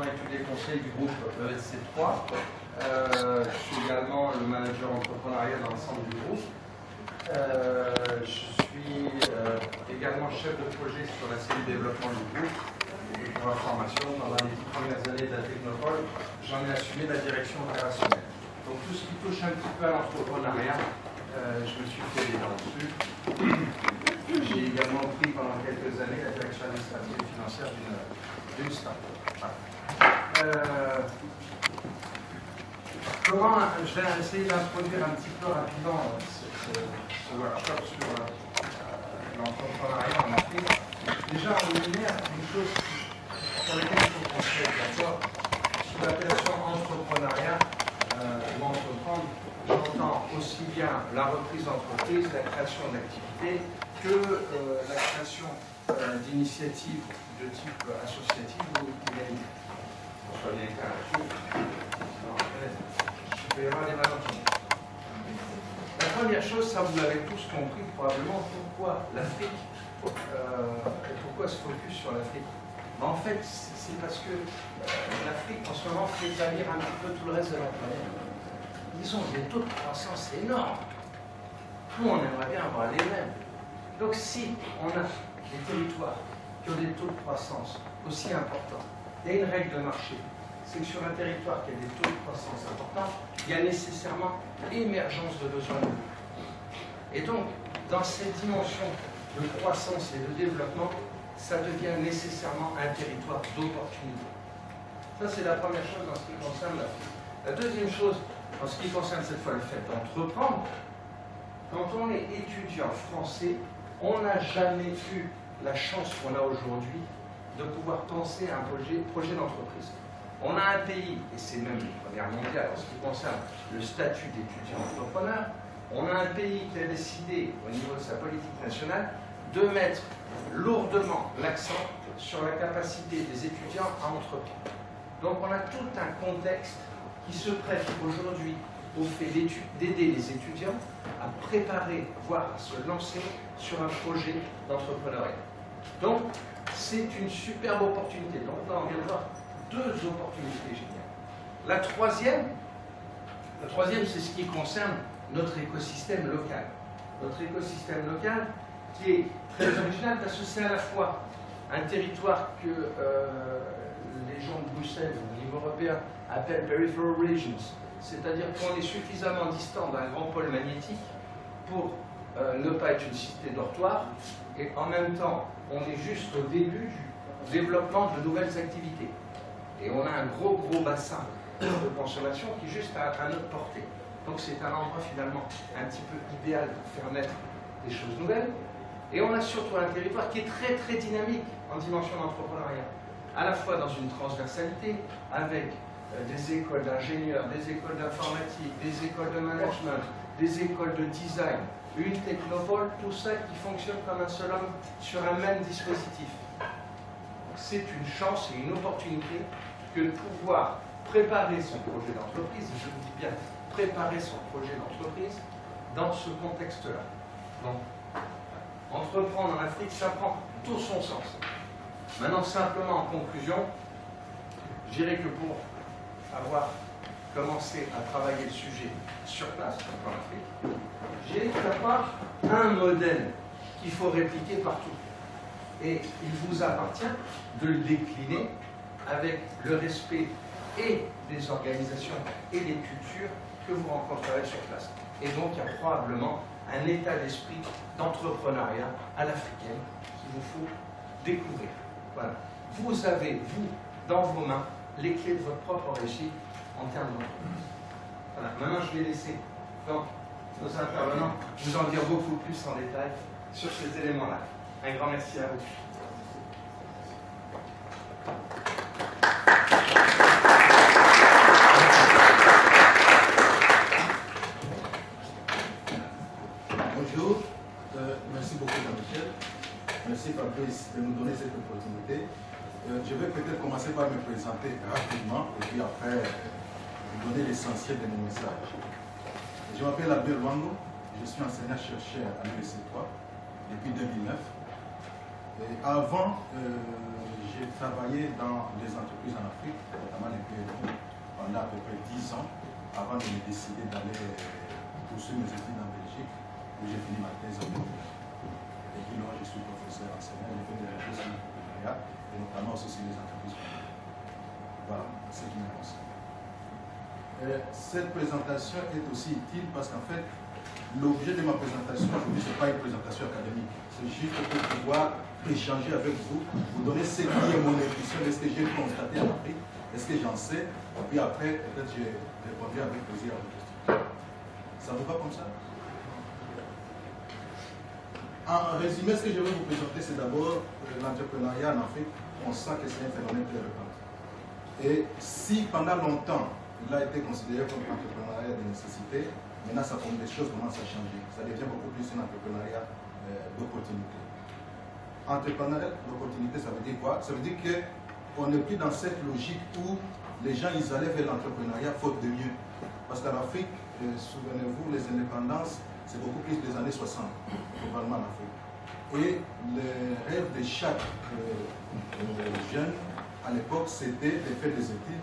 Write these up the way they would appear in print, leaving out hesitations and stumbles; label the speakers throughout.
Speaker 1: agent étudié conseil du groupe ESC3. Je suis également le manager entrepreneurial dans l'ensemble du groupe. Je suis également chef de projet sur la cellule développement du groupe et pour la formation. Pendant les 10 premières années de la Technopole, j'en ai assumé la direction opérationnelle. Donc tout ce qui touche un petit peu à l'entrepreneuriat, je me suis fait les dents dessus. J'ai également pris pendant quelques années la direction administrative et financière d'une start-up. Voilà. Je vais essayer d'introduire un petit peu rapidement ce workshop sur l'entrepreneuriat en Afrique. Déjà, en liminaire, une chose sur laquelle il faut qu'on se mette d'accord, sous l'appellation entrepreneuriat ou entreprendre, j'entends aussi bien la reprise d'entreprise, la création d'activités, que la création d'initiatives de type associatif ou humanitaire. On soit bien clair là-dessus. Il peut y avoir des malentendus. La première chose, ça vous l'avez tous compris probablement, pourquoi l'Afrique et pourquoi ce focus sur l'Afrique. En fait, c'est parce que l'Afrique en ce moment fait pâlir un petit peu tout le reste de la planète. Ils ont des taux de croissance énormes. Nous, on aimerait bien avoir les mêmes. Donc si on a des territoires qui ont des taux de croissance aussi importants, il y a une règle de marché. C'est que sur un territoire qui a des taux de croissance importants, il y a nécessairement émergence de besoins nouveaux. Et donc, dans cette dimension de croissance et de développement, ça devient nécessairement un territoire d'opportunité. Ça, c'est la première chose en ce qui concerne l'Afrique. La deuxième chose, en ce qui concerne cette fois le fait d'entreprendre, quand on est étudiant français, on n'a jamais eu la chance qu'on a aujourd'hui de pouvoir penser à un projet d'entreprise. On a un pays, et c'est même une première mondiale en ce qui concerne le statut d'étudiant entrepreneur, on a un pays qui a décidé, au niveau de sa politique nationale, de mettre lourdement l'accent sur la capacité des étudiants à entreprendre. Donc on a tout un contexte qui se prête aujourd'hui au fait d'aider les étudiants à préparer, voire à se lancer sur un projet d'entrepreneuriat. Donc c'est une superbe opportunité. Donc là on vient de voir deux opportunités géniales. La troisième, c'est ce qui concerne notre écosystème local. Notre écosystème local qui est très original parce que c'est à la fois un territoire que les gens de Bruxelles ou au niveau européen appellent peripheral regions, c'est-à-dire qu'on est suffisamment distant d'un grand pôle magnétique pour ne pas être une cité dortoir, et en même temps, on est juste au début du développement de nouvelles activités. Et on a un gros bassin de consommation qui est juste à notre portée. Donc c'est un endroit finalement un petit peu idéal pour faire naître des choses nouvelles. Et on a surtout un territoire qui est très dynamique en dimension d'entrepreneuriat. À la fois dans une transversalité, avec des écoles d'ingénieurs, des écoles d'informatique, des écoles de management, des écoles de design, une technopole, tout ça qui fonctionne comme un seul homme sur un même dispositif. C'est une chance et une opportunité que de pouvoir préparer son projet d'entreprise, je vous dis bien, préparer son projet d'entreprise dans ce contexte-là. Donc, entreprendre en Afrique, ça prend tout son sens. Maintenant, simplement en conclusion, je dirais que pour avoir commencé à travailler le sujet sur place, en Afrique, j'ai qu'il n'y a pas un modèle qu'il faut répliquer partout. Et il vous appartient de le décliner avec le respect et des organisations et des cultures que vous rencontrerez sur place. Et donc, il y a probablement un état d'esprit d'entrepreneuriat à l'africaine qu'il vous faut découvrir. Voilà. Vous avez, vous, dans vos mains, les clés de votre propre réussite en termes d'entreprise. Voilà. Maintenant, je vais laisser donc, nos intervenants vous en dire beaucoup plus en détail sur ces éléments-là. Un grand merci à vous.
Speaker 2: Bonjour, merci beaucoup Jean-Michel. Merci Fabrice de nous donner cette opportunité. Je vais peut-être commencer par me présenter rapidement et puis après vous donner l'essentiel de mon message. Je m'appelle Abdel Wango, je suis enseignant-chercheur à l'UEC3 depuis 2009. Et avant, j'ai travaillé dans des entreprises en Afrique 10 ans avant de me décider d'aller poursuivre mes études en Belgique, où j'ai fini ma thèse en 2009. Et puis là, je suis professeur enseignant, j'ai fait des recherches sur l'entrepreneuriat, et notamment aussi sur les entreprises familiales. Voilà ce qui me concerne. Cette présentation est aussi utile parce qu'en fait, l'objet de ma présentation aujourd'hui, ce n'est pas une présentation académique. C'est juste pour pouvoir échanger avec vous, vous donner ce qui est mon impression de ce que j'ai constaté en Afrique, est-ce que j'en sais, et puis après, peut-être je répondrai avec plaisir à vos questions. Ça vous va comme ça? En résumé, ce que je vais vous présenter, c'est d'abord l'entrepreneuriat en Afrique. On sent que c'est un phénomène très répandu. Et si pendant longtemps, il a été considéré comme un entrepreneuriat de nécessité, maintenant, ça forme des choses commencent à changer. Ça devient beaucoup plus un entrepreneuriat d'opportunité. Entrepreneuriat d'opportunité, ça veut dire quoi? Ça veut dire qu'on n'est plus dans cette logique où les gens ils allaient vers l'entrepreneuriat faute de mieux. Parce qu'en Afrique, souvenez-vous, les indépendances, c'est beaucoup plus des années 60, globalement en Afrique. Et le rêve de chaque jeune, à l'époque, c'était de faire des études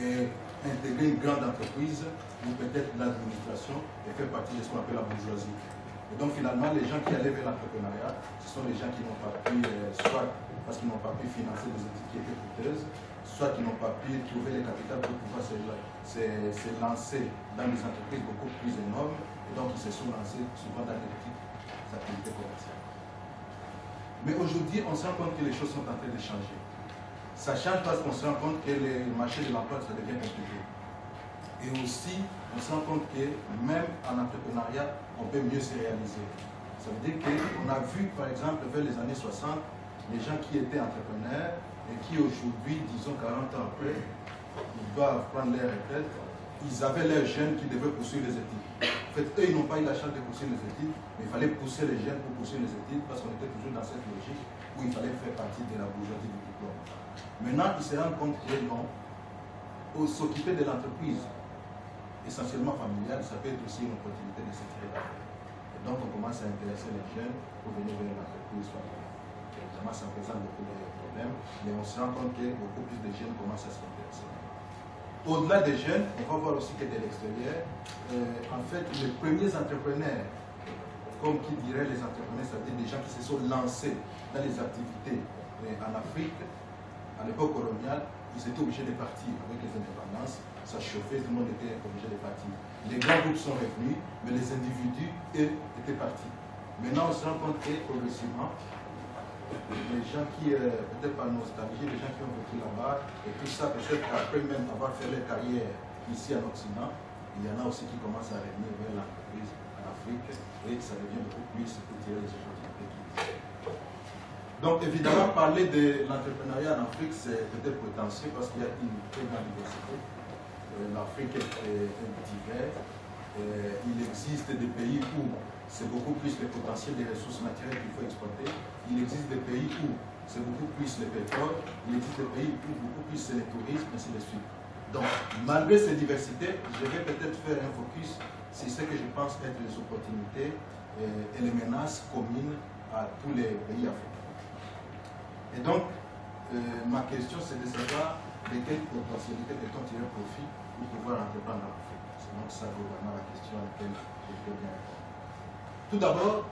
Speaker 2: et intégrer une grande entreprise ou peut-être l'administration et faire partie de ce qu'on appelle la bourgeoisie. Et donc finalement, les gens qui allaient vers l'entrepreneuriat, ce sont les gens qui n'ont pas pu, soit parce qu'ils n'ont pas pu financer des études qui étaient coûteuses, soit qui n'ont pas pu trouver les capitaux pour pouvoir se lancer dans des entreprises beaucoup plus énormes, et donc ils se sont lancés souvent dans des petites activités commerciales. Mais aujourd'hui, on se rend compte que les choses sont en train de changer. Ça change parce qu'on se rend compte que le marché de l'emploi, ça devient compliqué. Et aussi, on se rend compte que même en entrepreneuriat, on peut mieux se réaliser. Ça veut dire qu'on a vu, par exemple, vers les années 60, les gens qui étaient entrepreneurs et qui aujourd'hui, disons 40 ans après, ils doivent prendre leur retraite, ils avaient leurs jeunes qui devaient poursuivre les études. En fait, eux, ils n'ont pas eu la chance de poursuivre les études, mais il fallait pousser les jeunes pour poursuivre les études parce qu'on était toujours dans cette logique où il fallait faire partie de la bourgeoisie du diplôme. Maintenant, ils se rendent compte que non, s'occuper de l'entreprise, essentiellement familiale, ça peut être aussi une opportunité de se tirer d'affaires. Et donc, on commence à intéresser les jeunes pour venir vers l'entreprise familiale. Évidemment, ça présente beaucoup de problèmes, mais on se rend compte que beaucoup plus de jeunes commencent à s'intéresser. Au-delà des jeunes, on va voir aussi que de l'extérieur, en fait, les premiers entrepreneurs, comme qui dirait les entrepreneurs, c'est-à-dire des gens qui se sont lancés dans les activités en Afrique, à l'époque coloniale, ils étaient obligés de partir avec les indépendances. Ça chauffait, tout le monde était obligé de partir. Les grands groupes sont revenus, mais les individus, eux, étaient partis. Maintenant, on se rend compte que progressivement, les gens qui, peut-être par nostalgie, les gens qui ont vécu là-bas, et tout ça, peut-être après même avoir fait leur carrière ici en Occident, il y en a aussi qui commencent à revenir vers l'entreprise en Afrique, et ça devient beaucoup plus pour tirer les opportunités qui existent. Donc évidemment, parler de l'entrepreneuriat en Afrique, c'est peut-être prétentieux parce qu'il y a une très grande diversité. L'Afrique est divers. Il existe des pays où c'est beaucoup plus le potentiel des ressources naturelles qu'il faut exploiter. Il existe des pays où c'est beaucoup plus le pétrole. Il existe des pays où beaucoup plus c'est le tourisme, ainsi de suite. Donc, malgré ces diversités, je vais peut-être faire un focus sur ce que je pense être les opportunités et les menaces communes à tous les pays africains. Et donc, ma question, c'est de savoir de quelles potentialités peut-on tirer profit pour pouvoir entreprendre en Afrique. C'est donc ça, globalement, la question à laquelle je peux bien répondre. Tout d'abord,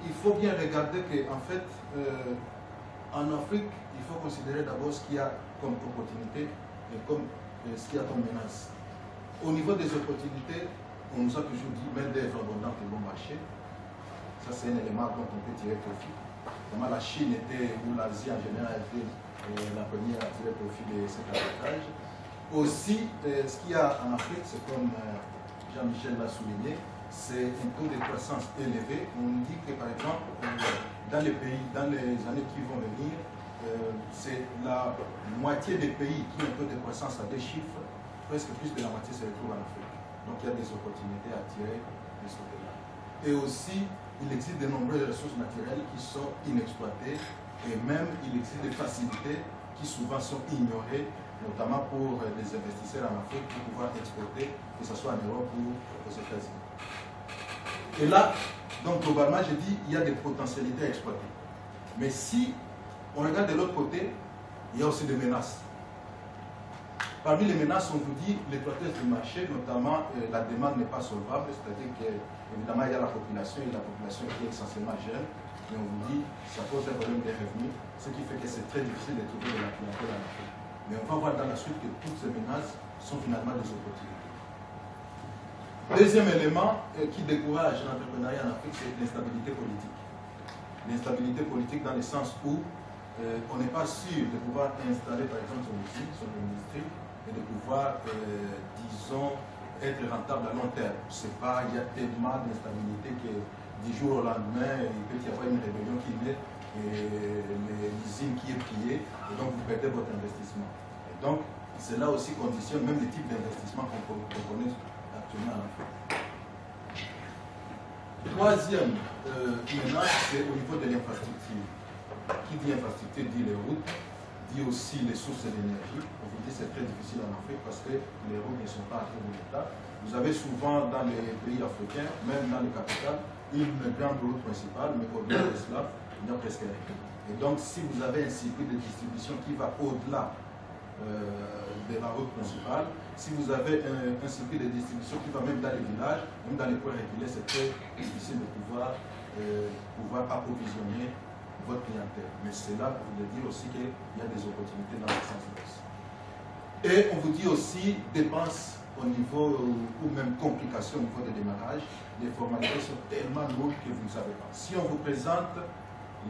Speaker 2: il faut bien regarder qu'en fait, en Afrique, il faut considérer d'abord ce qu'il y a comme opportunité et comme ce qu'il y a comme menace. Au niveau des opportunités, on nous a toujours dit main-d'œuvre abondante et bon marché. Ça, c'est un élément dont on peut tirer profit. Vraiment, la Chine était, ou l'Asie en général, était la première à tirer profit de cet avantage. Aussi, ce qu'il y a en Afrique, c'est comme Jean-Michel l'a souligné, c'est un taux de croissance élevé. On dit que, par exemple, dans les pays, dans les années qui vont venir, c'est la moitié des pays qui ont un taux de croissance à 2 chiffres, presque plus de la moitié se retrouve en Afrique. Donc, il y a des opportunités à tirer de ce côté-là. Et aussi, il existe de nombreuses ressources naturelles qui sont inexploitées et même il existe des facilités qui souvent sont ignorées, notamment pour les investisseurs en Afrique pour pouvoir exporter, que ce soit en Europe ou aux États-Unis. Et là, donc globalement, je dis il y a des potentialités à exploiter. Mais si on regarde de l'autre côté, il y a aussi des menaces. Parmi les menaces, on vous dit l'étroitesse du marché, notamment la demande n'est pas solvable, c'est-à-dire qu'évidemment il y a la population et la population qui est essentiellement jeune, et on vous dit ça pose un problème des revenus, ce qui fait que c'est très difficile de trouver de la clientèle en Afrique. Mais on va voir dans la suite que toutes ces menaces sont finalement des opportunités. Deuxième élément qui décourage l'entrepreneuriat en Afrique, c'est l'instabilité politique. L'instabilité politique dans le sens où on n'est pas sûr de pouvoir installer par exemple son usine, son industrie, et de pouvoir, disons, être rentable à long terme. C'est pas, il y a tellement d'instabilité que du jour au lendemain, il peut y avoir une rébellion qui naît et l'usine qui est pillée, et donc vous perdez votre investissement. Et donc, cela aussi conditionne même les types d'investissement qu'on connaît actuellement en Afrique. Troisième menace, c'est au niveau de l'infrastructure. Qui dit infrastructure dit les routes, dit aussi les sources d'énergie. On vous dit que c'est très difficile en Afrique parce que les routes ne sont pas à très bon état. Vous avez souvent dans les pays africains, même dans les capitales, une grande route principale, mais au-delà de cela, il n'y a presque rien. Et donc, si vous avez un circuit de distribution qui va au-delà de la route principale, si vous avez un circuit de distribution qui va même dans les villages, même dans les points réguliers, c'est très difficile de pouvoir approvisionner votre clientèle. Mais c'est là pour vous dire aussi qu'il y a des opportunités dans ce sens-là aussi. Et on vous dit aussi dépenses au niveau, ou même complications au niveau des démarrages. Les formalités sont tellement lourdes que vous ne savez pas. Si on vous présente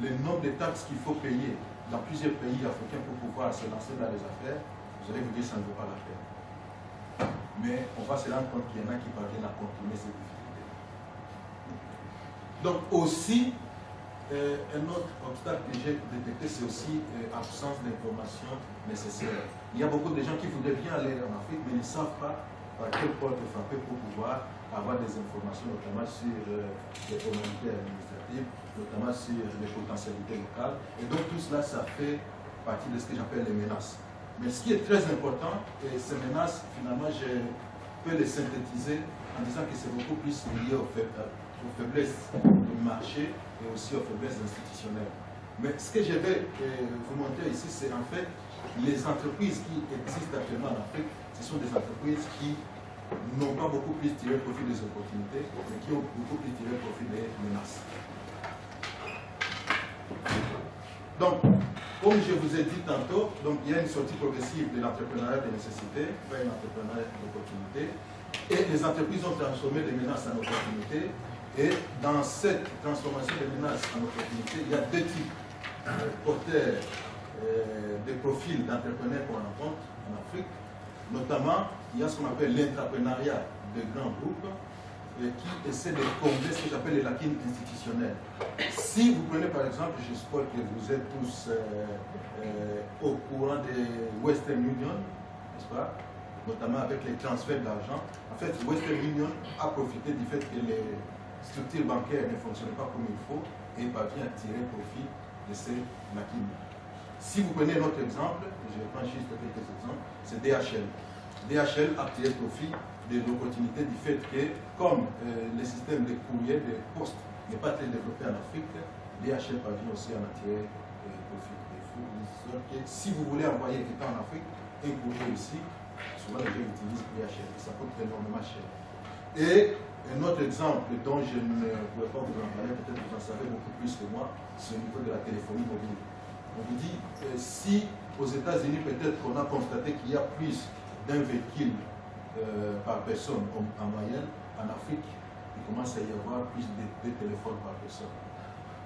Speaker 2: le nombre de taxes qu'il faut payer dans plusieurs pays africains pour pouvoir se lancer dans les affaires, vous allez vous dire que ça ne vaut pas la peine. Mais on va se rendre compte qu'il y en a qui parviennent à contourner ces difficultés. Donc aussi, un autre obstacle que j'ai détecté, c'est aussi l'absence d'informations nécessaires. Il y a beaucoup de gens qui voudraient bien aller en Afrique, mais ne savent pas par quelle porte frapper pour pouvoir avoir des informations, notamment sur les formalités administratives, notamment sur les potentialités locales. Et donc tout cela, ça fait partie de ce que j'appelle les menaces. Mais ce qui est très important, et ces menaces, finalement, je peux les synthétiser en disant que c'est beaucoup plus lié aux faiblesses du marché et aussi aux faiblesses institutionnelles. Mais ce que je vais vous montrer ici, c'est en fait les entreprises qui existent actuellement en Afrique, ce sont des entreprises qui n'ont pas beaucoup plus tiré profit des opportunités, mais qui ont beaucoup plus tiré profit des menaces. Donc, comme je vous ai dit tantôt, donc, il y a une sortie progressive de l'entrepreneuriat de nécessité vers un entrepreneuriat d'opportunité. Et les entreprises ont transformé les menaces en opportunités. Et dans cette transformation des menaces en opportunités, il y a deux types de porteurs de profils d'entrepreneurs qu'on rencontre en Afrique. Notamment, il y a ce qu'on appelle l'intrapreneuriat de grands groupes qui essaie de combler ce que j'appelle les lacunes institutionnelles. Si vous prenez par exemple, je suppose que vous êtes tous au courant de Western Union, n'est-ce pas? Notamment avec les transferts d'argent. En fait, Western Union a profité du fait que les structures bancaires ne fonctionnent pas comme il faut et parvient à tirer profit de ces lacunes. Si vous prenez notre exemple, je prends juste quelques exemples, c'est DHL. DHL a tiré profit de l'opportunité du fait que, comme le système de courrier, de poste n'est pas très développé en Afrique, DHL parvient aussi à en tirer profit. Si vous voulez envoyer quelqu'un en Afrique, un courrier ici, souvent les gens utilisent DHL et ça coûte énormément cher. Et un autre exemple dont je ne pourrais pas vous en parler, peut-être vous en savez beaucoup plus que moi, c'est au niveau de la téléphonie mobile. On vous dit, si aux États-Unis, peut-être qu'on a constaté qu'il y a plus d'un véhicule par personne en moyenne, en Afrique, il commence à y avoir plus de téléphones par personne.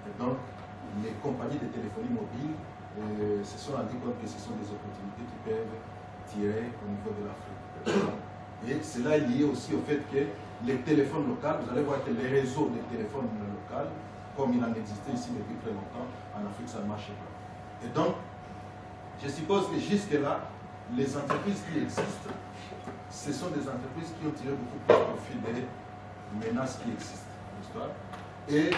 Speaker 2: Et donc, les compagnies de téléphonie mobile se sont rendues compte que ce sont des opportunités qui peuvent tirer au niveau de l'Afrique. Et cela est lié aussi au fait que les téléphones locaux, vous allez voir que les réseaux de téléphones locaux, comme il en existait ici depuis très longtemps, en Afrique, ça ne marche pas. Et donc, je suppose que jusque-là, les entreprises qui existent, ce sont des entreprises qui ont tiré beaucoup plus profit des menaces qui existent dans l'histoire. Et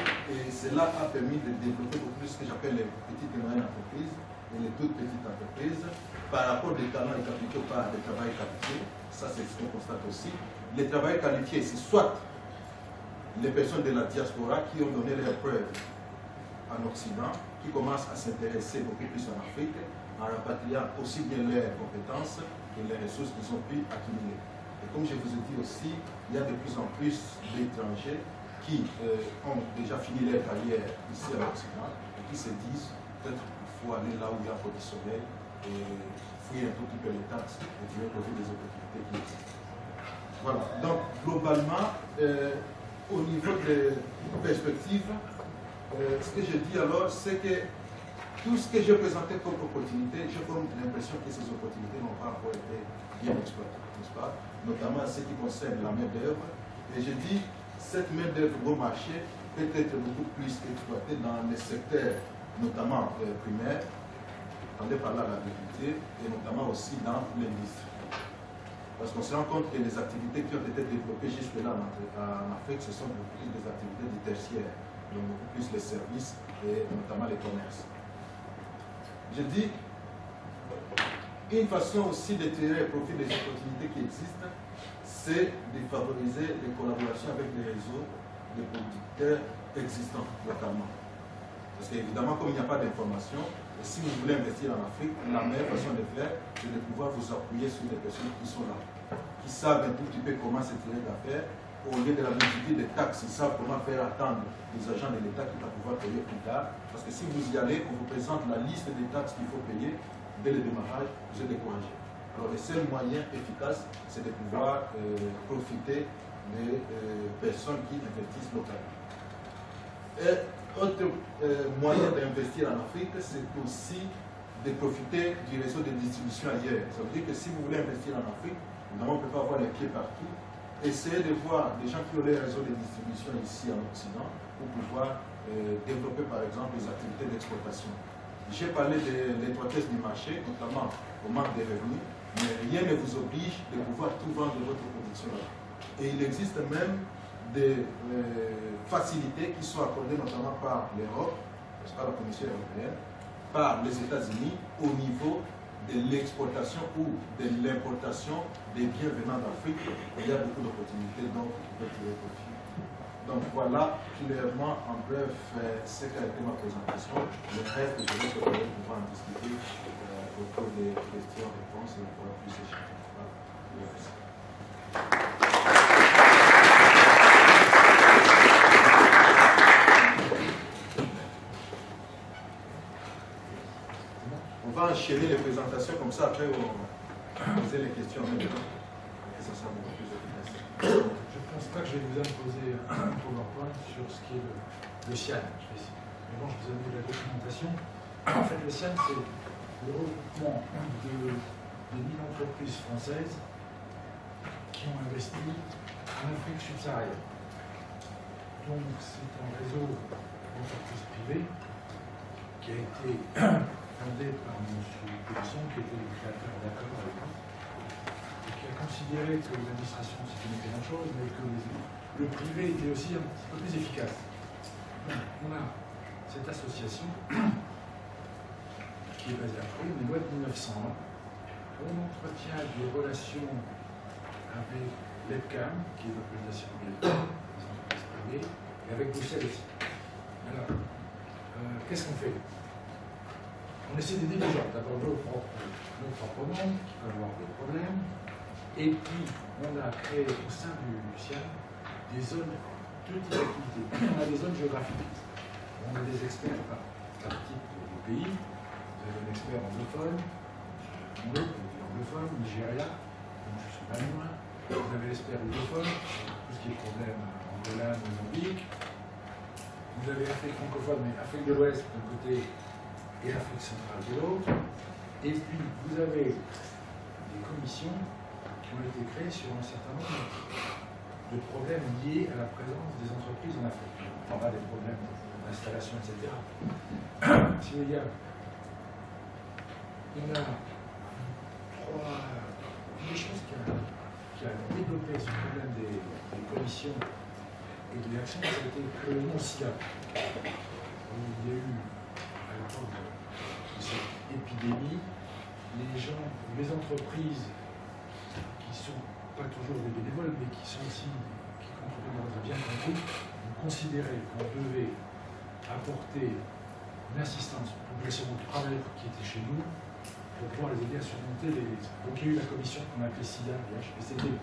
Speaker 2: cela a permis de développer beaucoup plus ce que j'appelle les petites et moyennes entreprises et les toutes petites entreprises par rapport des talents qualifiés par des travailleurs qualifiés. Ça, c'est ce qu'on constate aussi. Les travailleurs qualifiés, c'est soit les personnes de la diaspora qui ont donné leurs preuves en Occident, qui commencent à s'intéresser beaucoup plus en Afrique, en rapatriant aussi bien leurs compétences et les ressources qu'ils ont pu accumuler. Et comme je vous ai dit aussi, il y a de plus en plus d'étrangers qui ont déjà fini leur carrière ici à l'Occident et qui se disent peut-être qu'il faut aller là où il y a un peu de soleil et fouiller un tout petit peu les taxes et tirer profit des opportunités qui existent. Voilà. Donc, globalement, au niveau des perspectives, ce que je dis alors, c'est que tout ce que j'ai présenté comme opportunité, j'ai comme l'impression que ces opportunités n'ont pas encore été bien exploitées, n'est-ce pas? Notamment en ce qui concerne la main-d'œuvre. Et je dis, cette main-d'œuvre bon marché peut être beaucoup plus exploitée dans les secteurs, notamment primaires, entendez par là l'agriculture, et notamment aussi dans l'industrie. Parce qu'on se rend compte que les activités qui ont été développées jusque-là en Afrique, ce sont beaucoup plus des activités du tertiaire, donc beaucoup plus les services et notamment les commerces. Je dis, une façon aussi de tirer profit des opportunités qui existent, c'est de favoriser les collaborations avec les réseaux de producteurs existants localement. Parce qu'évidemment, comme il n'y a pas d'information, si vous voulez investir en Afrique, la meilleure façon de faire, c'est de pouvoir vous appuyer sur des personnes qui sont là, qui savent un tout petit peu comment se tirer d'affaires. Au lieu de la multitude de taxes, ils savent comment faire attendre les agents de l'État qui vont pouvoir payer plus tard. Parce que si vous y allez, on vous présente la liste des taxes qu'il faut payer dès le démarrage, vous êtes découragé. Alors le seul moyen efficace, c'est de pouvoir profiter des personnes qui investissent localement. Et autre moyen d'investir en Afrique, c'est aussi de profiter du réseau de distribution ailleurs. Ça veut dire que si vous voulez investir en Afrique, évidemment, on ne peut pas avoir les pieds partout. Essayez de voir des gens qui ont les réseaux de distribution ici en Occident pour pouvoir développer par exemple les activités d'exportation. J'ai parlé de l'étroitesse du marché, notamment au manque de revenus, mais rien ne vous oblige de pouvoir tout vendre de votre production là. Et il existe même des facilités qui sont accordées notamment par l'Europe, par la Commission européenne, par les États-Unis au niveau de l'exportation ou de l'importation des biens venant d'Afrique. Il y a beaucoup d'opportunités dont vous pouvez tirer profit. Donc voilà clairement en bref ce qu'a été ma présentation. Le reste, je vais pouvoir en discuter au cours des questions-réponses et on pourra plus échanger. Merci. On va enchaîner les présentations comme ça, après on va poser les questions en même temps. Et ça sera beaucoup plus efficace.
Speaker 3: Je ne pense pas que je vais vous imposer un PowerPoint sur ce qui est le CIAN. Mais bon, je vous ai donné la documentation. En fait, le CIAN, c'est le regroupement de 1000 entreprises françaises qui ont investi en Afrique subsaharienne. Donc, c'est un réseau d'entreprises privées qui a été fondé par M. Pélisson, qui était le créateur d'accord avec nous, et qui a considéré que l'administration c'était une grande chose, mais que le privé était aussi un petit peu plus efficace. Donc, on a cette association qui est basée à Paris, une loi de 1901. On entretient des relations avec l'EPCAM, qui est l'organisation des entreprises privées, et avec Bruxelles aussi. Alors, qu'est-ce qu'on fait? On essaie d'aider les gens, d'abord nos propres membres qui peuvent avoir des problèmes, et puis on a créé au sein du CIAN des zones de type d'activité. On a des zones géographiques. On a des experts par type de pays. Vous avez un expert anglophone, Nigeria, donc je suis pas loin. Vous avez l'expert anglophone, tout ce qui est problème Angola, Mozambique. Vous avez Afrique francophone, mais Afrique de l'Ouest d'un côté et Afrique centrale de l'autre. Et puis, vous avez des commissions qui ont été créées sur un certain nombre de problèmes liés à la présence des entreprises en Afrique. On parle pas des problèmes d'installation, etc. Si vous voulez, on a une des choses qui a développé ce problème des commissions et de l'action, c'était que le non-SIA. Il y a eu, à l'époque de cette épidémie, les entreprises qui ne sont pas toujours des bénévoles, mais qui sont aussi, qui contrôlent dans un bien compris, ont considéré qu'on devait apporter une assistance aux populations de travailleurs qui étaient chez nous pour pouvoir les aider à surmonter les... Donc il y a eu la commission qu'on a appelée SIDA, le HPCD,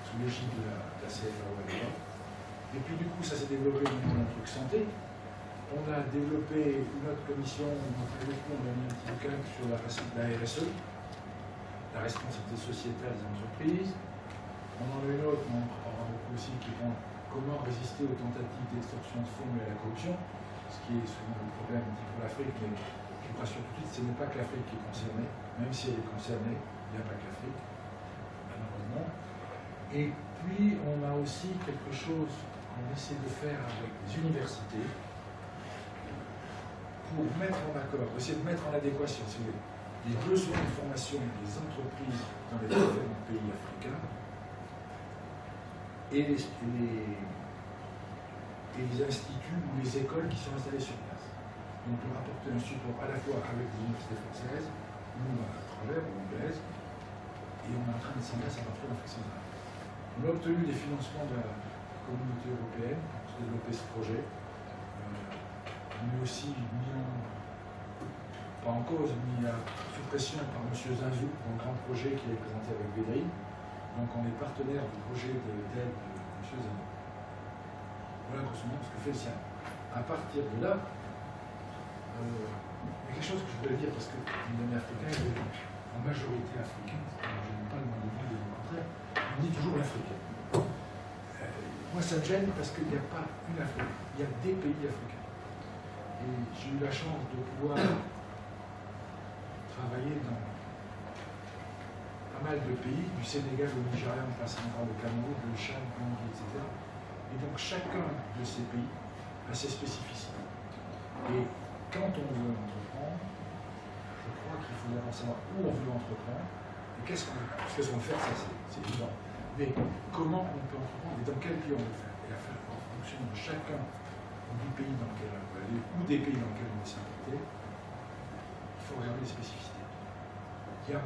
Speaker 3: sous l'égide de la CFAO à l'époque. Et puis du coup, ça s'est développé au niveau d'un truc santé. On a développé une autre commission, on a mis un petit bouquin sur la RSE, la responsabilité sociétale des entreprises. On en a une autre, on en parlera beaucoup aussi, qui est comment résister aux tentatives d'extorsion de fonds et à la corruption, ce qui est souvent le problème pour l'Afrique, mais je vous rassure tout de suite, ce n'est pas que l'Afrique qui est concernée, même si elle est concernée, il n'y a pas que l'Afrique, malheureusement. Et puis, on a aussi quelque chose qu'on essaie de faire avec les universités pour mettre en accord, essayer de mettre en adéquation les besoins de formation des entreprises dans les différents pays africains et les instituts ou les écoles qui sont installées sur place. Donc, on a apporté un support à la fois avec des universités françaises, ou à travers, ou anglaises, et on est en train de s'en mettre à partir de l'Afrique centrale. On a obtenu des financements de la communauté européenne pour développer ce projet. On est aussi mis pas en cause, mis sous pression par M. Zinzou pour un grand projet qui est présenté avec VDI. Donc on est partenaire du projet d'aide de M. Zinzou. Voilà grosso modo ce que fait le CIAN. À partir de là, il y a quelque chose que je voulais dire, parce que les amis africains, en majorité africaine, je n'aime pas le mot de contraire, on dit toujours l'Afrique. Moi ça me gêne parce qu'il n'y a pas une Afrique, il y a des pays africains. Et j'ai eu la chance de pouvoir travailler dans pas mal de pays, du Sénégal au Nigeria, en passant par le Cameroun, le Tchad, le Congo, etc. Et donc chacun de ces pays a ses spécificités. Et quand on veut entreprendre, je crois qu'il faut d'abord savoir où on veut entreprendre et qu'est-ce qu'on veut faire, ça c'est évident. Mais comment on peut entreprendre et dans quel pays on veut faire. Et à faire en fonction de chacun du pays dans lequel on veut aller ou des pays dans lesquels on veut s'impliquer, il faut regarder les spécificités. Il y a,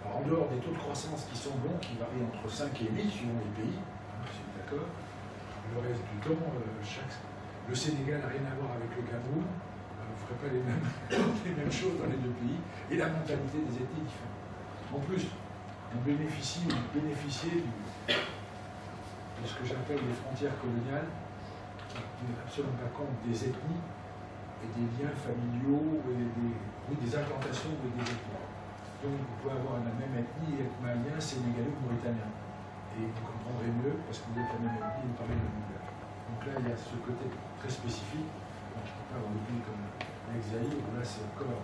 Speaker 3: alors en dehors des taux de croissance qui sont bons, qui varient entre 5 et 8 suivant les pays, je suis d'accord, le reste du temps, le Sénégal n'a rien à voir avec le Cameroun, on ne ferait pas les mêmes choses dans les deux pays, et la mentalité des ethnies différentes. En plus, on bénéficie ou beneficier de ce que j'appelle les frontières coloniales, qui ne tiennent absolument pas compte des ethnies et des liens familiaux et des implantations ou des ethnies. Donc vous pouvez avoir la même ethnie et être malien, sénégalais ou mauritanien. Et vous comprendrez mieux parce que vous êtes la même ethnie et vous parlez le même langage. Donc là, il y a ce côté très spécifique. Donc, je ne peux pas avoir des pays comme l'exaïr, où là c'est encore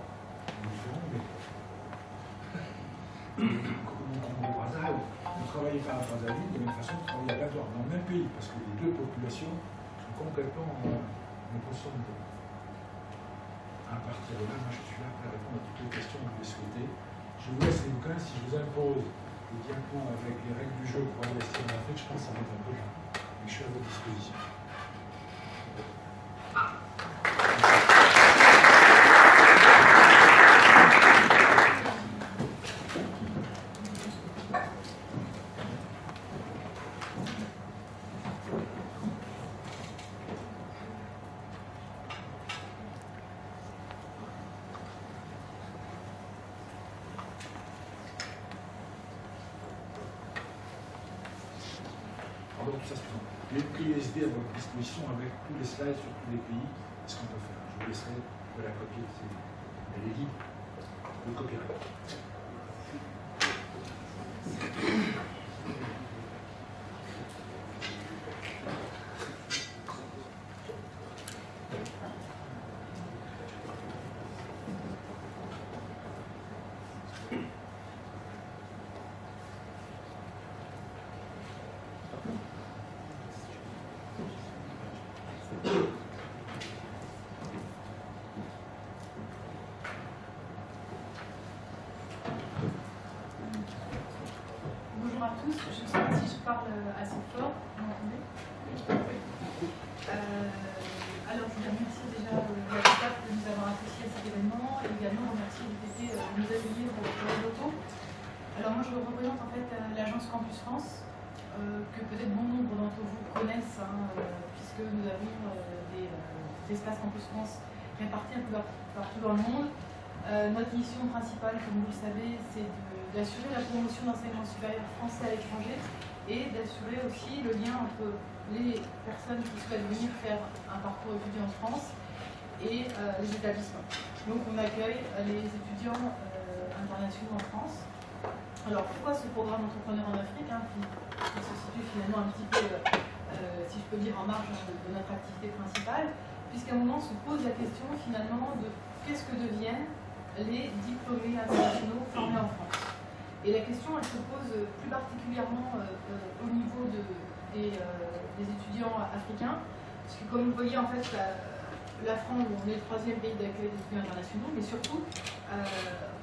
Speaker 3: différent, mais au Brésil, on travaillait pas à Brazzaville de la même façon qu'on travaillait à Batoire, dans le même pays, parce que les deux populations sont complètement en conformité. À partir de là, moi je suis là pour répondre à toutes les questions que vous voulez souhaiter. Je vous laisse les bouquins. Si je vous impose les diapos avec les règles du jeu pour investir en Afrique, je pense que ça va être un peu long. Mais je suis à votre disposition. À votre disposition avec tous les slides sur tous les pays, ce qu'on peut faire. Je vous laisserai de la copie de les guides, le copyright.
Speaker 4: Que peut-être bon nombre d'entre vous connaissent, puisque nous avons des espaces Campus France répartis un peu partout dans le monde. Notre mission principale, comme vous le savez, c'est d'assurer la promotion d'enseignement supérieur français à l'étranger et d'assurer aussi le lien entre les personnes qui souhaitent venir faire un parcours étudiant en France et les établissements. Donc on accueille les étudiants internationaux en France. Alors pourquoi ce programme Entrepreneur en Afrique, qui se situe finalement un petit peu, si je peux dire, en marge de notre activité principale, puisqu'à un moment se pose la question finalement de qu'est-ce que deviennent les diplômés internationaux formés en France. Et la question, elle se pose plus particulièrement au niveau des étudiants africains, parce que comme vous voyez, en fait, la France, on est le 3e pays d'accueil des étudiants internationaux, mais surtout,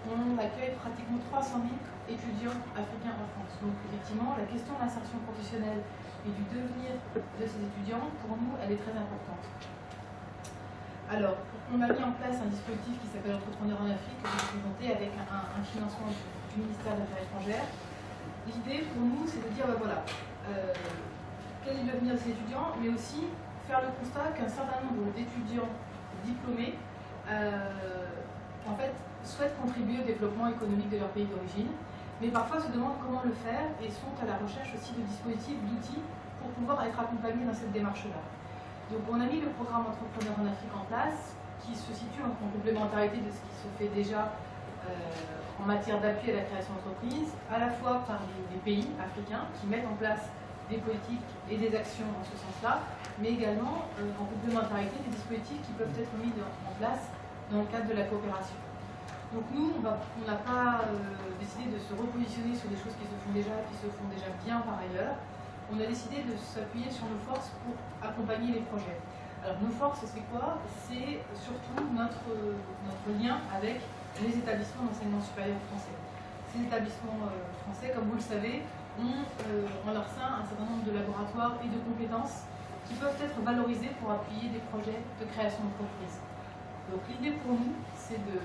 Speaker 4: on accueille pratiquement 300 000 étudiants africains en France. Donc effectivement, la question de l'insertion professionnelle et du devenir de ces étudiants, pour nous, elle est très importante. Alors, on a mis en place un dispositif qui s'appelle Entrepreneur en Afrique, que je vais vous présenter avec un financement du ministère des Affaires étrangères. L'idée pour nous, c'est de dire, voilà, quel est le devenir de ces étudiants, mais aussi faire le constat qu'un certain nombre d'étudiants diplômés, en fait, souhaitent contribuer au développement économique de leur pays d'origine, mais parfois se demandent comment le faire et sont à la recherche aussi de dispositifs, d'outils pour pouvoir être accompagnés dans cette démarche-là. Donc on a mis le programme Entrepreneur en Afrique en place, qui se situe en complémentarité de ce qui se fait déjà en matière d'appui à la création d'entreprises, à la fois par les pays africains qui mettent en place des politiques et des actions en ce sens-là, mais également en complémentarité des dispositifs qui peuvent être mis en place dans le cadre de la coopération. Donc nous, on n'a pas décidé de se repositionner sur des choses qui se font déjà bien par ailleurs. On a décidé de s'appuyer sur nos forces pour accompagner les projets. Alors nos forces, c'est quoi? C'est surtout notre lien avec les établissements d'enseignement supérieur français. Ces établissements français, comme vous le savez, ont en leur sein un certain nombre de laboratoires et de compétences qui peuvent être valorisés pour appuyer des projets de création d'entreprise. Donc l'idée pour nous, c'est de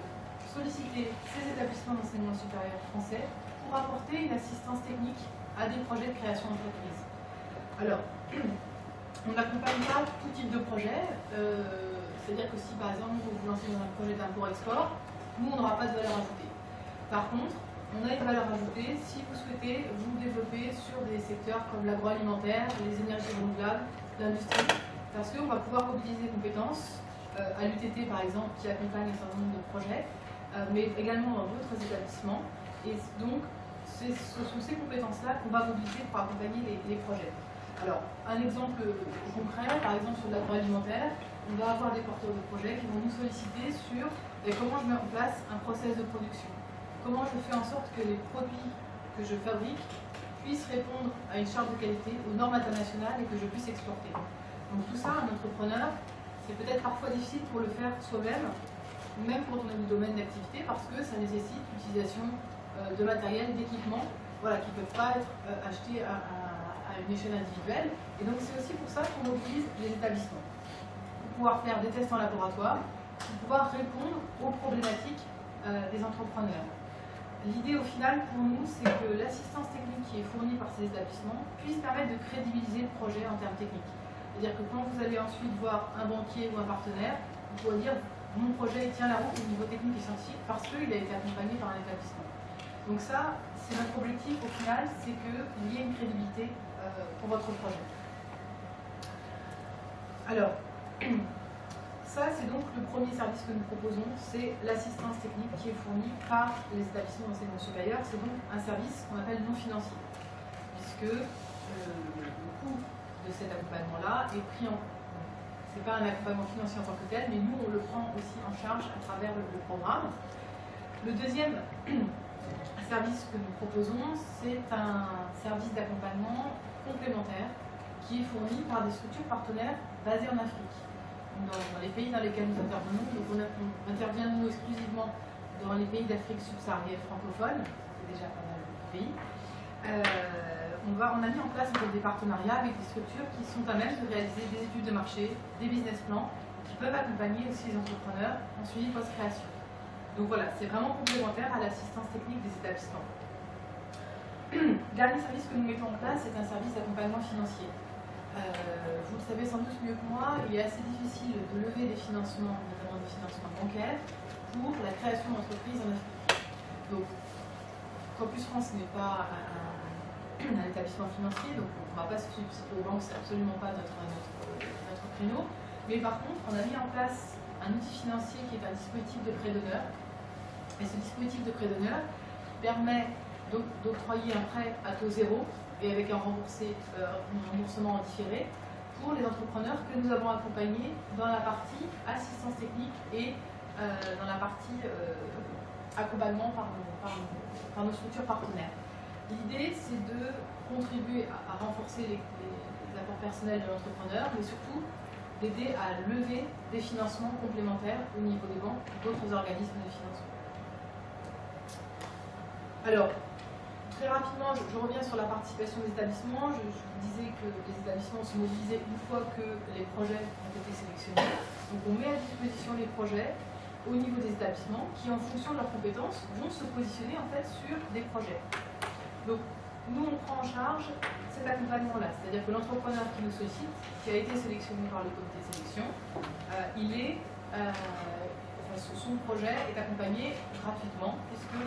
Speaker 4: solliciter ces établissements d'enseignement supérieur français pour apporter une assistance technique à des projets de création d'entreprise. Alors, on n'accompagne pas tout type de projet, c'est-à-dire que si par exemple vous vous lancez dans un projet d'import-export, nous on n'aura pas de valeur ajoutée. Par contre, on a une valeur ajoutée si vous souhaitez vous développer sur des secteurs comme l'agroalimentaire, les énergies renouvelables, l'industrie, parce qu'on va pouvoir mobiliser des compétences à l'UTT par exemple qui accompagne un certain nombre de projets, mais également dans d'autres établissements. Et donc, ce sont ces compétences-là qu'on va mobiliser pour accompagner les projets. Alors, un exemple concret, par exemple sur l'agroalimentaire, on va avoir des porteurs de projets qui vont nous solliciter sur comment je mets en place un process de production. Comment je fais en sorte que les produits que je fabrique puissent répondre à une charte de qualité, aux normes internationales et que je puisse exporter. Donc tout ça, un entrepreneur, c'est peut-être parfois difficile pour le faire soi-même, même quand on a des domaines d'activité, parce que ça nécessite l'utilisation de matériel, d'équipements, voilà, qui ne peuvent pas être achetés à une échelle individuelle. Et donc c'est aussi pour ça qu'on mobilise les établissements, pour pouvoir faire des tests en laboratoire, pour pouvoir répondre aux problématiques des entrepreneurs. L'idée au final pour nous, c'est que l'assistance technique qui est fournie par ces établissements puisse permettre de crédibiliser le projet en termes techniques. C'est-à-dire que quand vous allez ensuite voir un banquier ou un partenaire, vous pourrez dire mon projet tient la route au niveau technique et scientifique parce qu'il a été accompagné par un établissement. Donc ça, c'est notre objectif au final, c'est qu'il y ait une crédibilité pour votre projet. Alors, ça c'est donc le premier service que nous proposons, c'est l'assistance technique qui est fournie par les établissements d'enseignement supérieur. C'est donc un service qu'on appelle non financier, puisque le coût de cet accompagnement-là est pris en compte. Ce n'est pas un accompagnement financier en tant que tel, mais nous on le prend aussi en charge à travers le programme. Le deuxième service que nous proposons, c'est un service d'accompagnement complémentaire qui est fourni par des structures partenaires basées en Afrique. Dans les pays dans lesquels nous intervenons, donc on intervient nous exclusivement dans les pays d'Afrique subsaharienne francophone, c'est déjà pas mal de pays. On a mis en place des partenariats avec des structures qui sont à même de réaliser des études de marché, des business plans, qui peuvent accompagner aussi les entrepreneurs en suivi post-création. Donc voilà, c'est vraiment complémentaire à l'assistance technique des établissements. Dernier service que nous mettons en place, c'est un service d'accompagnement financier. vous le savez sans doute mieux que moi, il est assez difficile de lever des financements, notamment des financements bancaires, pour la création d'entreprises en Afrique. Donc, Campus France n'est pas un établissement financier, donc on ne va pas se substituer aux banques, c'est absolument pas notre créneau. Mais par contre, on a mis en place un outil financier qui est un dispositif de prêt d'honneur. Et ce dispositif de prêt d'honneur permet d'octroyer un prêt à taux zéro et avec un remboursement en différé pour les entrepreneurs que nous avons accompagnés dans la partie assistance technique et dans la partie accompagnement par nos structures partenaires. L'idée, c'est de contribuer à renforcer les apports personnels de l'entrepreneur, mais surtout d'aider à lever des financements complémentaires au niveau des banques ou d'autres organismes de financement. Alors, très rapidement, je reviens sur la participation des établissements. Je vous disais que les établissements se mobilisaient une fois que les projets ont été sélectionnés. Donc on met à disposition les projets au niveau des établissements qui, en fonction de leurs compétences, vont se positionner en fait sur des projets. Donc nous, on prend en charge cet accompagnement-là. C'est-à-dire que l'entrepreneur qui nous sollicite, qui a été sélectionné par le comité de sélection, son projet est accompagné gratuitement puisque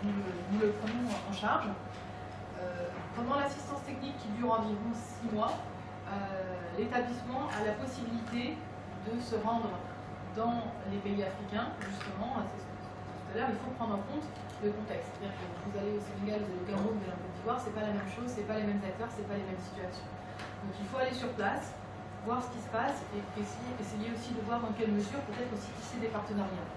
Speaker 4: nous le prenons en charge. Pendant l'assistance technique qui dure environ 6 mois, l'établissement a la possibilité de se rendre dans les pays africains, justement, tout à l'heure, il faut prendre en compte le contexte. C'est-à-dire que vous allez au Sénégal, vous allez au Cameroun, vous allez en Côte d'Ivoire, c'est pas la même chose, c'est pas les mêmes acteurs, c'est pas les mêmes situations. Donc il faut aller sur place, voir ce qui se passe et essayer aussi de voir dans quelle mesure peut-être aussi tisser des partenariats.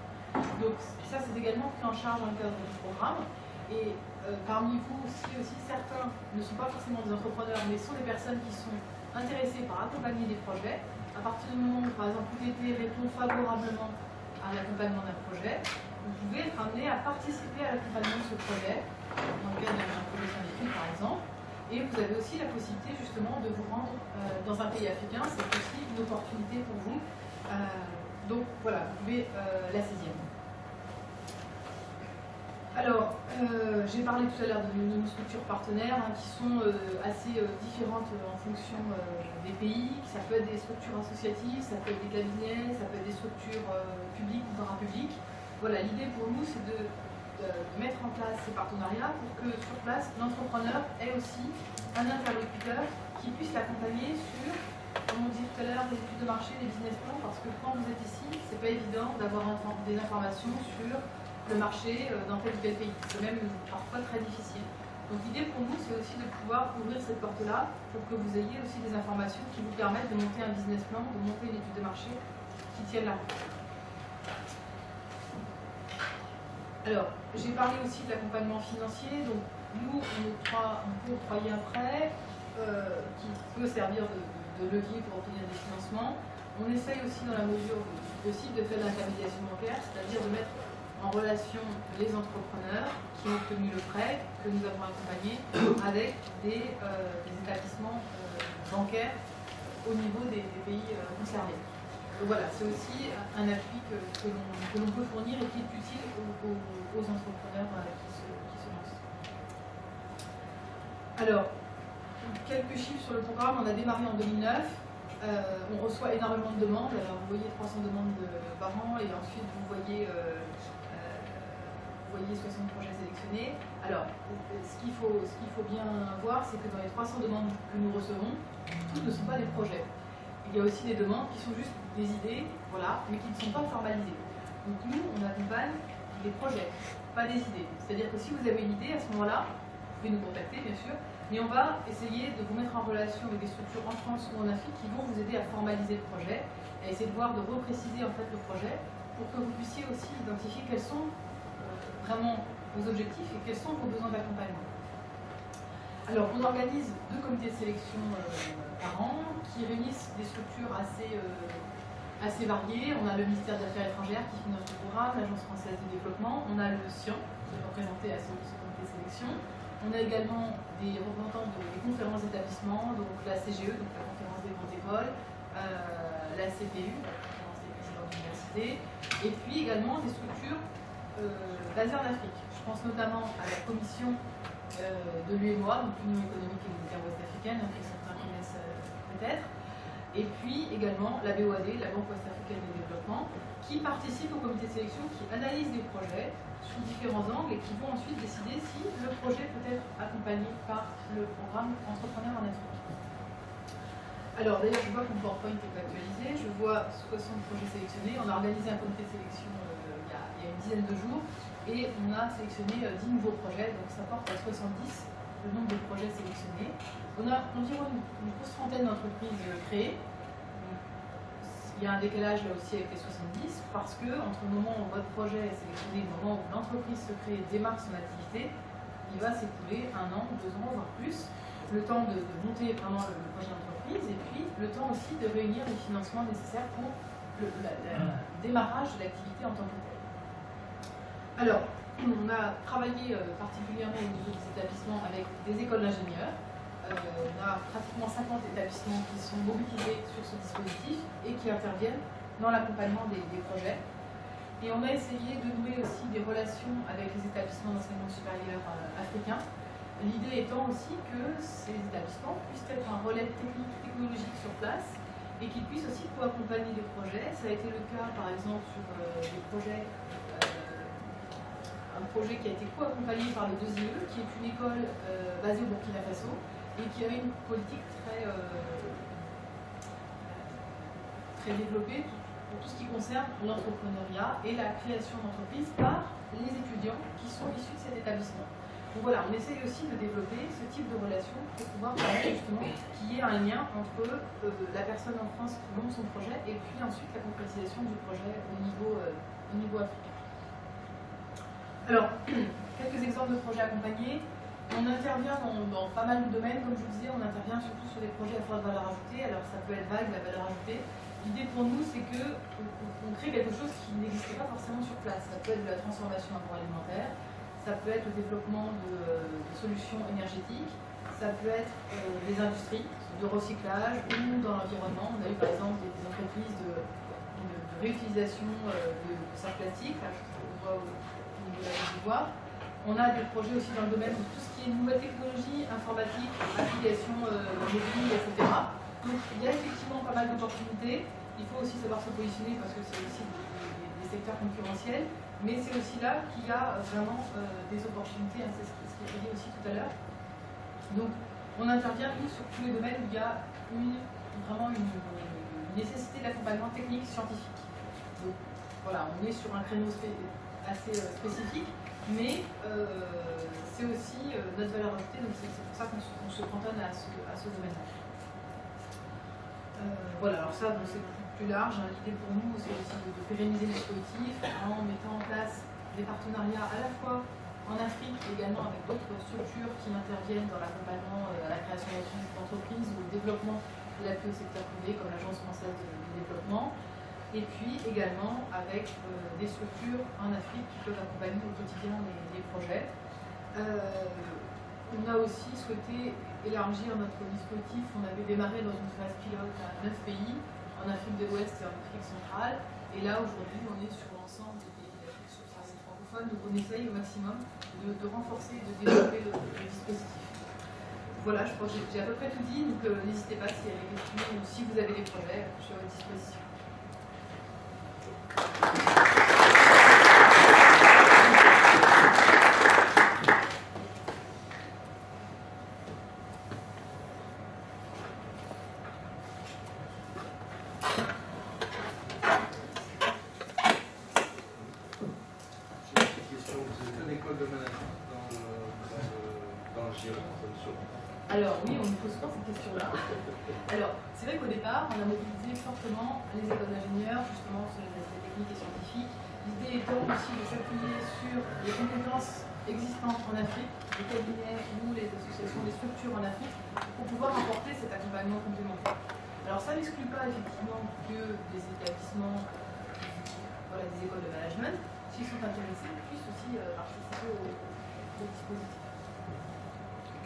Speaker 4: Donc ça c'est également pris en charge dans le cadre du programme et parmi vous aussi certains ne sont pas forcément des entrepreneurs mais sont des personnes qui sont intéressées par accompagner des projets. À partir du moment où par exemple l'UTT répond favorablement à l'accompagnement d'un projet, vous pouvez être amené à participer à l'accompagnement de ce projet dans le cadre d'un projet scientifique par exemple. Et vous avez aussi la possibilité justement de vous rendre dans un pays africain, c'est aussi une opportunité pour vous. Donc voilà, vous pouvez la saisir. Alors, j'ai parlé tout à l'heure de nos structures partenaires qui sont assez différentes en fonction des pays. Ça peut être des structures associatives, ça peut être des cabinets, ça peut être des structures publiques ou parapubliques. Voilà, l'idée pour nous, c'est de mettre en place ces partenariats pour que sur place, l'entrepreneur ait aussi un interlocuteur qui puisse l'accompagner sur, comme on dit tout à l'heure, les études de marché, les business plans, parce que quand vous êtes ici, c'est pas évident d'avoir des informations sur le marché dans tel ou tel pays. C'est même parfois très difficile. Donc l'idée pour nous, c'est aussi de pouvoir ouvrir cette porte-là pour que vous ayez aussi des informations qui vous permettent de monter un business plan, de monter une étude de marché qui tienne la route. Alors, j'ai parlé aussi de l'accompagnement financier. Donc, nous, on peut octroyer un prêt qui peut servir de levier pour obtenir des financements. On essaye aussi, dans la mesure du possible, de faire de l'intermédiation bancaire, c'est-à-dire de mettre en relation les entrepreneurs qui ont obtenu le prêt que nous avons accompagné avec des établissements bancaires au niveau des pays concernés. Donc voilà, c'est aussi un appui que l'on peut fournir et qui est utile aux entrepreneurs qui se lancent. Alors, quelques chiffres sur le programme. On a démarré en 2009. On reçoit énormément de demandes. Alors, vous voyez 300 demandes par an et ensuite vous voyez 60 projets sélectionnés. Alors, ce qu'il faut bien voir, c'est que dans les 300 demandes que nous recevons, toutes ne sont pas des projets. Il y a aussi des demandes qui sont juste des idées, voilà, mais qui ne sont pas formalisées. Donc nous, on accompagne des projets, pas des idées. C'est-à-dire que si vous avez une idée, à ce moment-là, vous pouvez nous contacter, bien sûr, mais on va essayer de vous mettre en relation avec des structures en France ou en Afrique qui vont vous aider à formaliser le projet, et essayer de voir, de repréciser en fait le projet, pour que vous puissiez aussi identifier quels sont vraiment vos objectifs et quels sont vos besoins d'accompagnement. Alors, on organise 2 comités de sélection par an qui réunissent des structures assez variées. On a le ministère des Affaires étrangères qui finance le programme, l'Agence française de développement, on a le SCIAN qui est représenté à ce comité de sélection. On a également des représentants des conférences d'établissement, donc la CGE, donc la conférence des grandes écoles, la CPU, la conférence des présidents d'université, et puis également des structures basées en Afrique. Je pense notamment à la commission de l'UEMOA, donc l'Union économique et monétaire ouest-africaine, que certains connaissent peut-être, et puis également la BOAD, la Banque ouest-africaine de développement, qui participe au comité de sélection, qui analyse des projets sous différents angles et qui vont ensuite décider si le projet peut être accompagné par le programme Entrepreneurs en Afrique. Alors d'ailleurs, je vois que mon PowerPoint est actualisé, je vois 60 projets sélectionnés. On a organisé un comité de sélection il y a une dizaine de jours et on a sélectionné 10 nouveaux projets, donc ça porte à 70 le nombre de projets sélectionnés. On a environ une grosse trentaine d'entreprises créées. Il y a un décalage là aussi avec les 70 parce que entre le moment où votre projet est sélectionné et le moment où l'entreprise se crée et démarre son activité, il va s'écouler 1 an, 2 ans, voire plus, le temps de monter vraiment le projet d'entreprise et puis le temps aussi de réunir les financements nécessaires pour le démarrage de l'activité en tant que telle. Alors, on a travaillé particulièrement au niveau des établissements avec des écoles d'ingénieurs. On a pratiquement 50 établissements qui sont mobilisés sur ce dispositif et qui interviennent dans l'accompagnement des projets. Et on a essayé de nouer aussi des relations avec les établissements d'enseignement supérieur africains. L'idée étant aussi que ces établissements puissent être un relais technique, technologique sur place et qu'ils puissent aussi co-accompagner des projets. Ça a été le cas par exemple sur des projets, un projet qui a été co-accompagné par le 2IE, qui est une école basée au Burkina Faso et qui a une politique très développée pour tout ce qui concerne l'entrepreneuriat et la création d'entreprises par les étudiants qui sont issus de cet établissement. Donc voilà, on essaye aussi de développer ce type de relation pour pouvoir permettre justement qu'il y ait un lien entre la personne en France qui monte son projet et puis ensuite la concrétisation du projet au niveau africain. Alors, quelques exemples de projets accompagnés. On intervient dans pas mal de domaines, comme je vous disais, on intervient surtout sur des projets à forte valeur ajoutée. Alors ça peut être vague, la valeur ajoutée. L'idée pour nous, c'est qu'on crée quelque chose qui n'existait pas forcément sur place. Ça peut être de la transformation agroalimentaire, ça peut être le développement de solutions énergétiques, ça peut être des industries de recyclage ou dans l'environnement. On a eu par exemple des entreprises de réutilisation de sacs plastiques, là, on voit au niveau de la voir. On a des projets aussi dans le domaine de tout ce qui est nouvelles technologies, informatique, applications mobiles, etc. Donc il y a effectivement pas mal d'opportunités. Il faut aussi savoir se positionner parce que c'est aussi des secteurs concurrentiels. Mais c'est aussi là qu'il y a vraiment des opportunités, hein, c'est ce qui est dit aussi tout à l'heure. Donc on intervient nous sur tous les domaines où il y a vraiment une nécessité d'accompagnement technique scientifique. Donc voilà, on est sur un créneau assez spécifique. Mais c'est aussi notre valeur ajoutée, donc c'est pour ça qu'on se cantonne à ce domaine-là. Voilà, alors ça c'est plus large. Hein. L'idée pour nous, c'est aussi de pérenniser le dispositif en mettant en place des partenariats à la fois en Afrique et également avec d'autres structures qui interviennent dans l'accompagnement à la création d'entreprises ou au développement de l'appui au secteur privé, comme l'Agence française de développement. Et puis également avec des structures en Afrique qui peuvent accompagner au quotidien les projets. On a aussi souhaité élargir notre dispositif. On avait démarré dans une phase pilote à 9 pays, en Afrique de l'Ouest et en Afrique centrale. Et là, aujourd'hui, on est sur l'ensemble des pays d'Afrique subsaharienne francophone. Donc on essaye au maximum de renforcer et de développer le dispositif. Voilà, je pense que j'ai à peu près tout dit. Donc n'hésitez pas s'il y a des questions ou si vous avez des projets, je suis à votre disposition. Alors oui, on nous pose souvent cette question-là. Alors, c'est vrai qu'au départ, on a mobilisé fortement les écoles d'ingénieurs, justement sur les aspects techniques et scientifiques. L'idée étant aussi de s'appuyer sur les compétences existantes en Afrique, les cabinets ou les associations, les structures en Afrique, pour pouvoir apporter cet accompagnement complémentaire. Alors ça n'exclut pas effectivement que des établissements, voilà, des écoles de management, s'ils sont intéressés, puissent aussi participer au dispositif.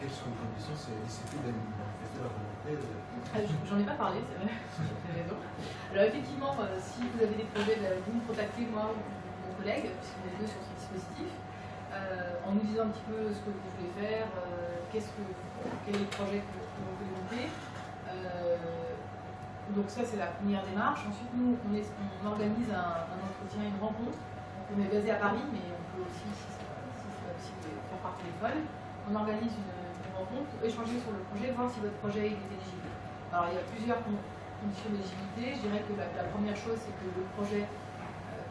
Speaker 2: Quelles sont les conditions? C'est de manifester la volonté
Speaker 4: J'en ai pas parlé, c'est vrai, vous avez raison. Alors effectivement, si vous avez des projets, vous me contactez moi ou mon collègue, puisqu'on est deux sur ce dispositif. en nous disant un petit peu ce que vous voulez faire, quel est le projet que vous voulez monter. Donc ça, c'est la première démarche. Ensuite, nous, on organise un entretien, une rencontre. Donc, on est basé à Paris, mais on peut aussi, si c'est possible, faire par téléphone. On organise une rencontre pour échanger sur le projet, voir si votre projet est éligible. Alors, il y a plusieurs conditions d'éligibilité. Je dirais que la première chose, c'est que le projet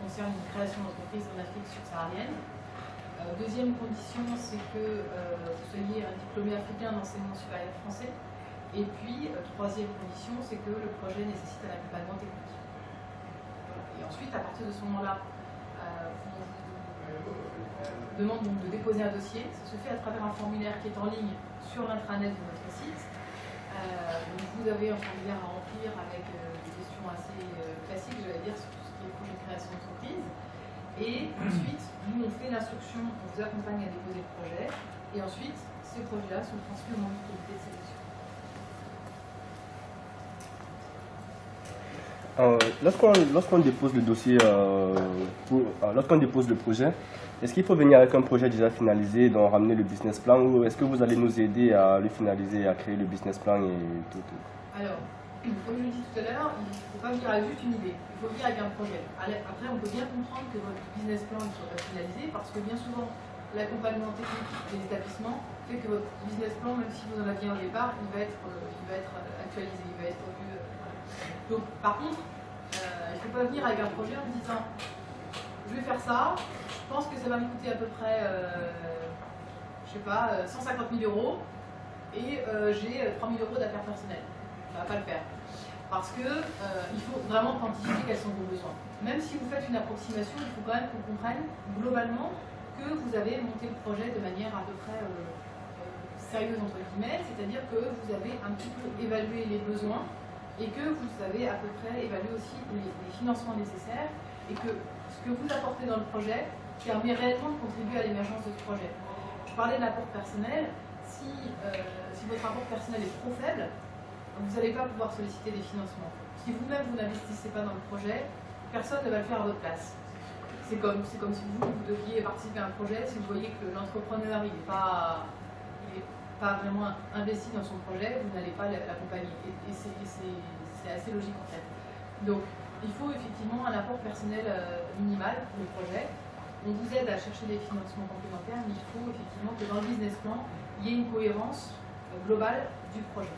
Speaker 4: concerne une création d'entreprise en Afrique subsaharienne. Deuxième condition, c'est que vous soyez un diplômé africain d'enseignement supérieur français. Et puis, troisième condition, c'est que le projet nécessite un accompagnement technique. Et ensuite, à partir de ce moment-là, on vous demande donc de déposer un dossier. Ça se fait à travers un formulaire qui est en ligne sur l'intranet de notre site. Donc vous avez un formulaire à remplir avec des questions assez classiques, j'allais dire, sur tout ce qui est projet de création d'entreprise. Et ensuite, nous, on fait l'instruction, on vous accompagne à déposer le projet. Et ensuite, ces projets-là sont transmis au membre du comité de sélection.
Speaker 5: Lorsqu'on dépose le dossier, lorsqu'on dépose le projet, est-ce qu'il faut venir avec un projet déjà finalisé, donc ramener le business plan, ou est-ce que vous allez nous aider à le finaliser, à créer le business plan et tout?
Speaker 4: Alors, comme je l'ai dit tout à l'heure, il ne faut pas venir avec juste une idée, il faut venir avec un projet. Après, on peut bien comprendre que votre business plan ne soit pas finalisé, parce que bien souvent, l'accompagnement technique des établissements fait que votre business plan, même si vous en aviez un au départ, il va être actualisé, il va être revu. Donc, par contre, il ne faut pas venir avec un projet en disant je vais faire ça, je pense que ça va me coûter à peu près, je sais pas, 150 000 euros et j'ai 3 000 euros d'affaires personnelles. Ça ne va pas le faire. Parce que il faut vraiment quantifier quels sont vos besoins. Même si vous faites une approximation, il faut quand même qu'on comprenne globalement que vous avez monté le projet de manière à peu près sérieuse entre guillemets, c'est-à-dire que vous avez un petit peu évalué les besoins et que vous avez à peu près évalué aussi les financements nécessaires et que ce que vous apportez dans le projet permet réellement de contribuer à l'émergence de ce projet. Je parlais de l'apport personnel. Si votre apport personnel est trop faible, vous n'allez pas pouvoir solliciter des financements. Si vous-même vous n'investissez pas dans le projet, personne ne va le faire à votre place. C'est comme si vous deviez participer à un projet, si vous voyez que l'entrepreneur il n'est pas vraiment investi dans son projet, vous n'allez pas l'accompagner. Et c'est assez logique en fait. Donc, il faut effectivement un apport personnel minimal pour le projet. On vous aide à chercher des financements complémentaires, mais il faut effectivement que dans le business plan, il y ait une cohérence globale du projet.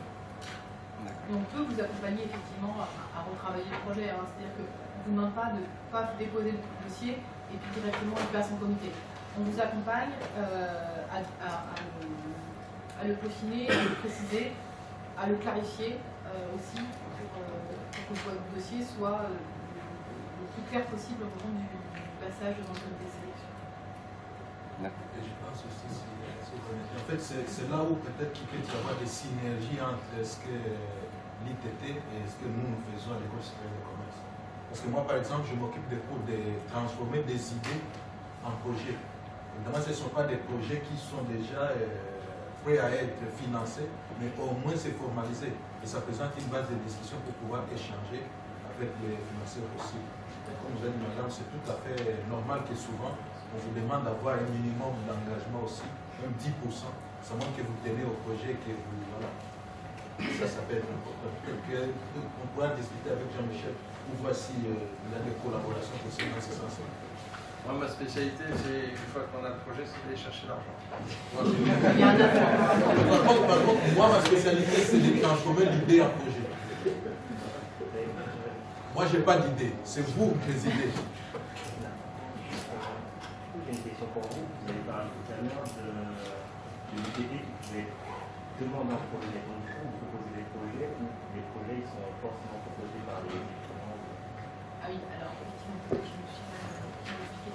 Speaker 4: Et on peut vous accompagner effectivement à retravailler le projet. Hein. C'est-à-dire qu'on ne vous demande pas de ne pas déposer le dossier et puis directement le place en comité. On vous accompagne à le peaufiner, à le préciser, à le clarifier aussi pour que votre dossier soit le plus clair possible au moment du passage dans le comité de sélection.
Speaker 2: Et je pense aussi, en fait, c'est là où peut-être qu'il peut y avoir des synergies entre ce que l'ITT et ce que nous faisons à l'École supérieure de commerce. Parce que moi, par exemple, je m'occupe de transformer des idées en projets. Évidemment, ce ne sont pas des projets qui sont déjà prêts à être financés, mais au moins c'est formalisé. Et ça présente une base de discussion pour pouvoir échanger avec les financeurs possibles. Comme vous avez dit, madame, c'est tout à fait normal que souvent, on vous demande d'avoir un minimum d'engagement aussi, même 10%. Ça montre que vous tenez au projet, que vous, voilà. Ça peut être important. On pourra discuter avec Jean-Michel pour voir s'il y a des collaborations possibles dans ce sens-là.
Speaker 6: Moi, ma spécialité, c'est une fois qu'on a le projet, c'est d'aller chercher l'argent.
Speaker 2: Par contre, moi, ma spécialité, c'est de transformer l'idée en projet. Moi, je n'ai pas d'idée. C'est vous les idées.
Speaker 7: J'ai une question pour vous. Vous avez parlé tout à l'heure de l'ITT qui pouvait demander un projet des conditions, vous proposez des projets, ou les projets ils sont forcément proposés par les étudiants.
Speaker 4: Ah oui, alors effectivement, je me suis mal expliqué.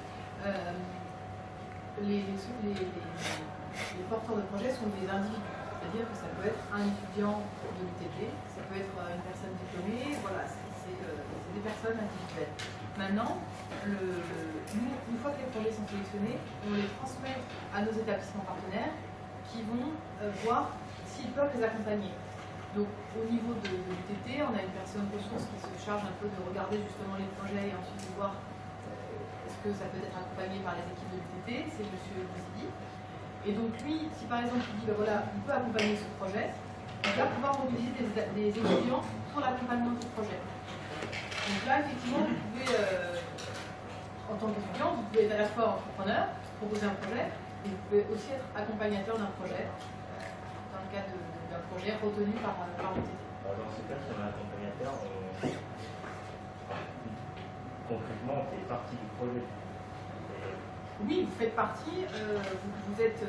Speaker 4: Les porteurs de projets sont des individus. C'est-à-dire que ça peut être un étudiant de l'UTT, ça peut être une personne diplômée, voilà, c'est des personnes individuelles. Maintenant, une fois que les projets sont sélectionnés, on les transmet à nos établissements partenaires qui vont voir s'ils peuvent les accompagner. Donc au niveau de l'UTT, on a une personne ressource qui se charge un peu de regarder justement les projets et ensuite de voir est-ce puisque ça peut être accompagné par les équipes de l'UTT, c'est M. Bouzidi. Et donc lui, si par exemple il dit, ben voilà, on peut accompagner ce projet, il va pouvoir mobiliser des étudiants pour l'accompagnement du projet. Donc là, effectivement, vous pouvez, en tant qu'étudiant, vous pouvez être à la fois entrepreneur, proposer un projet, et vous pouvez aussi être accompagnateur d'un projet, dans le cadre d'un projet retenu par l'UTT.
Speaker 7: Dans ce cas, si on a un accompagnateur, concrètement, on fait partie du projet.
Speaker 4: Oui, vous faites partie, vous êtes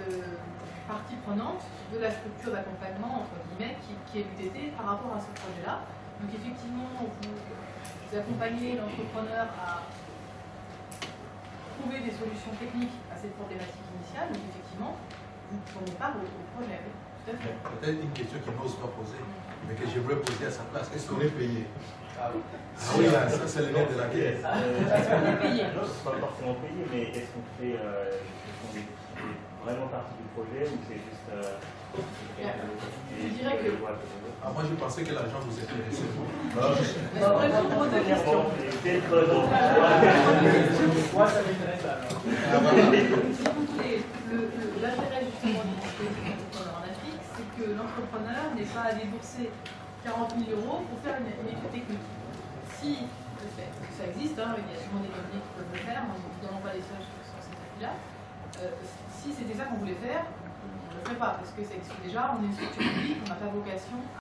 Speaker 4: partie prenante de la structure d'accompagnement, entre guillemets, qui est l'UTT par rapport à ce projet-là. Donc effectivement, vous accompagnez l'entrepreneur à trouver des solutions techniques à cette problématique initiale, donc effectivement, vous prenez part au projet. Oui, tout à fait.
Speaker 2: Peut-être une question qu'il n'ose pas poser, mais que j'aimerais poser à sa place. Est-ce qu'on est payé? Ah oui, là, ça c'est le nerf de la guerre.
Speaker 4: Est-ce qu'on est payé?
Speaker 7: Non, c'est pas forcément payé, mais est-ce qu'on fait vraiment partie du projet ou c'est juste.
Speaker 4: Je dirais que.
Speaker 2: Ah, moi je pensais que l'argent vous intéressait.
Speaker 4: Je répondre aux deux questions.
Speaker 3: Moi, ça m'intéresse là.
Speaker 4: Si vous voulez, l'intérêt justement du dispositif entrepreneur en Afrique, c'est que l'entrepreneur n'est pas à débourser 40 000 € pour faire une étude technique. Si, ça existe, hein, il y a sûrement des cabinets qui peuvent le faire, moi, nous n'avons pas les seuls sur cet appui-là. Si c'était ça qu'on voulait faire, on ne le ferait pas, parce que ça existe déjà, on est une structure publique, on n'a pas vocation